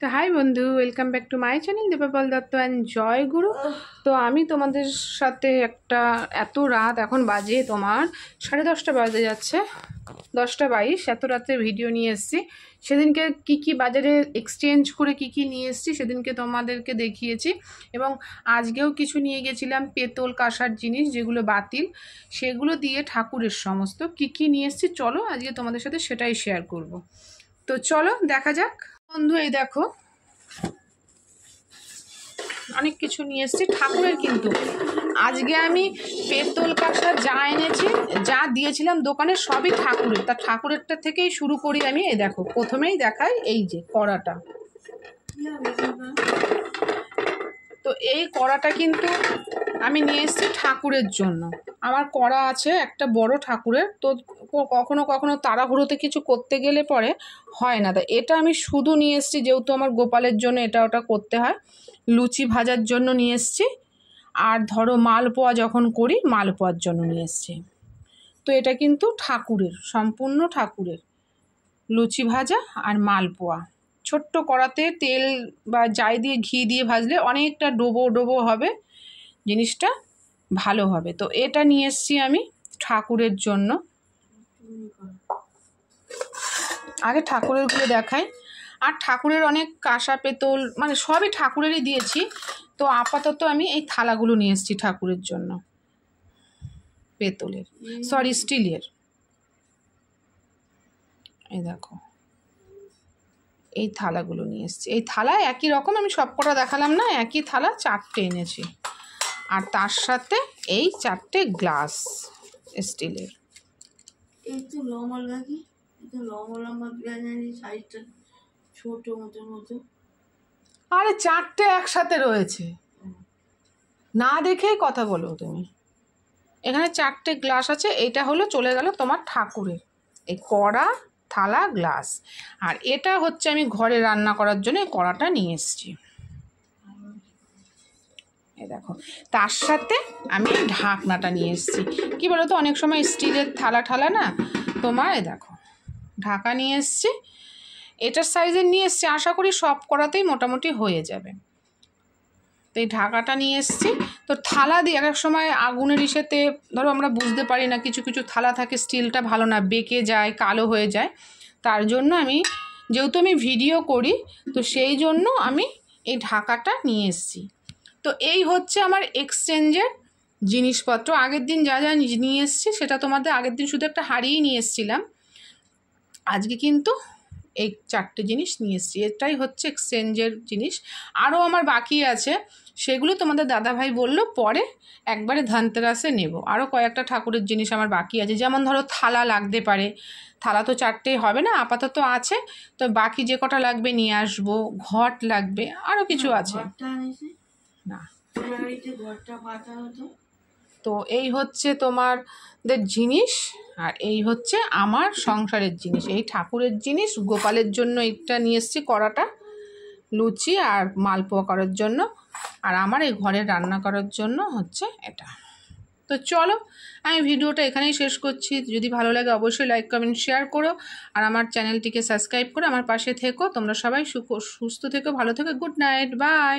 তো হাই বন্ধু, welcome back to my channel দীপাপাল Dutta and জয় গুরু। তো আমি তোমাদের সাথে এত রাত এখন বাজে তোমার 10:30 বাজে যাচ্ছে, 10:22, এত রাতে ভিডিও নিয়ে এসেছি। সেদিনকে কি বাজারে এক্সচেঞ্জ করে কি নিয়ে এসেছি সেদিনকে তোমাদেরকে দেখিয়েছি, এবং আজকেও কিছু নিয়ে গেছিলাম পেতল কাঁসার জিনিস যেগুলো বাতিল, সেগুলো দিয়ে ঠাকুরের সমস্ত কি নিয়ে এসেছি। চলো আজকে তোমাদের সাথে সেটাই শেয়ার করব। তো চলো দেখা যাক বন্ধু। এই দেখো অনেক কিছু নিয়ে এসেছি ঠাকুরের, কিন্তু আজকে আমি পেতল কাঁসা যা এনেছি, যা দিয়েছিলাম দোকানে সবই ঠাকুরের। তা ঠাকুরেরটা থেকেই শুরু করি আমি। এই দেখো প্রথমেই দেখাই এই যে কড়াটা। তো এই কড়াটা কিন্তু আমি নিয়ে এসেছি ঠাকুরের জন্য। আমার কড়া আছে একটা বড় ঠাকুরের, তো কখনো কখনো তাড়াহুড়োতে কিছু করতে গেলে পরে হয় না। তা এটা আমি শুধু নিয়ে এসেছি, যেহেতু আমার গোপালের জন্য এটা ওটা করতে হয়। লুচি ভাজার জন্য নিয়ে এসেছি, আর ধরো মালপোয়া যখন করি মালপোয়ার জন্য নিয়ে এসেছি। তো এটা কিন্তু ঠাকুরের, সম্পূর্ণ ঠাকুরের লুচি ভাজা আর মালপোয়া। ছোট্ট কড়াতে তেল বা যাই দিয়ে ঘি দিয়ে ভাজলে অনেকটা ডোবো ডোবো হবে, জিনিসটা ভালো হবে। তো এটা নিয়ে এসেছি আমি ঠাকুরের জন্য। আগে ঠাকুরেরগুলো দেখাই। আর ঠাকুরের অনেক কাঁসা পেতল মানে সবই ঠাকুরেরই দিয়েছি। তো আপাতত আমি এই থালাগুলো নিয়ে এসেছি ঠাকুরের জন্য, পেতলের, সরি স্টিলের। এই দেখো এই থালাগুলো নিয়ে এসেছি। এই থালা একই রকম, আমি সবকটা দেখালাম না, একই থালা 4টে এনেছি। আর তার সাথে এই 4টে গ্লাস স্টিলের। আরে 4টে একসাথে রয়েছে, না দেখেই কথা বলো তুমি। এখানে 4টে গ্লাস আছে। এটা হলো চলে গেল তোমার ঠাকুরের এই কড়া, থালা, গ্লাস। আর এটা হচ্ছে আমি ঘরে রান্না করার জন্য এই কড়াটা নিয়ে এসেছি। এই দেখো তার সাথে আমি ঢাকনাটা নিয়ে এসেছি। কি বলো তো, অনেক সময় স্টিলের থালা না তোমার। এই দেখো ঢাকা নিয়ে এসেছি, এটার সাইজের নিয়ে এসেছি, আশা করি সব করাতেই মোটামুটি হয়ে যাবে। তো এই ঢাকাটা নিয়ে এসেছি। তো থালা দিয়ে এক সময় আগুনের ইসেতে ধরো আমরা বুঝতে পারি না, কিছু কিছু থালা থাকে স্টিলটা ভালো না, বেঁকে যায়, কালো হয়ে যায়। তার জন্য আমি, যেহেতু আমি ভিডিও করি, তো সেই জন্য আমি এই ঢাকাটা নিয়ে এসেছি। তো এই হচ্ছে আমার এক্সচেঞ্জের জিনিসপত্র। আগের দিন যা যা নিয়ে এসেছি সেটা তোমাদের আগের দিন শুধু একটা হাঁড়িই নিয়ে এসেছিলাম, আজকে কিন্তু এই 4টে জিনিস নিয়ে এসেছি। এটাই হচ্ছে এক্সচেঞ্জের জিনিস। আরও আমার বাকি আছে, সেগুলো তোমাদের দাদাভাই বললো পরে একবারে ধনতেরাসে নেব। আরও কয়েকটা ঠাকুরের জিনিস আমার বাকি আছে, যেমন ধরো থালা লাগতে পারে। থালা তো 4টেই হবে না, আপাতত আছে। তো বাকি যে কটা লাগবে নিয়ে আসবো। ঘট লাগবে, আরও কিছু আছে না। তো এই হচ্ছে তোমাদের জিনিস, আর এই হচ্ছে আমার সংসারের জিনিস। এই ঠাকুরের জিনিস, গোপালের জন্য এটা নিয়ে এসেছি কড়াটা, লুচি আর মালপোয়া করার জন্য, আর আমার এই ঘরে রান্না করার জন্য হচ্ছে এটা। তো চলো আমি ভিডিওটা এখানেই শেষ করছি। যদি ভালো লাগে অবশ্যই লাইক কমেন্ট শেয়ার করো, আর আমার চ্যানেলটিকে সাবস্ক্রাইব করে আমার পাশে থেকো। তোমরা সবাই সুস্থ থেকো, ভালো থেকো। Good night, by.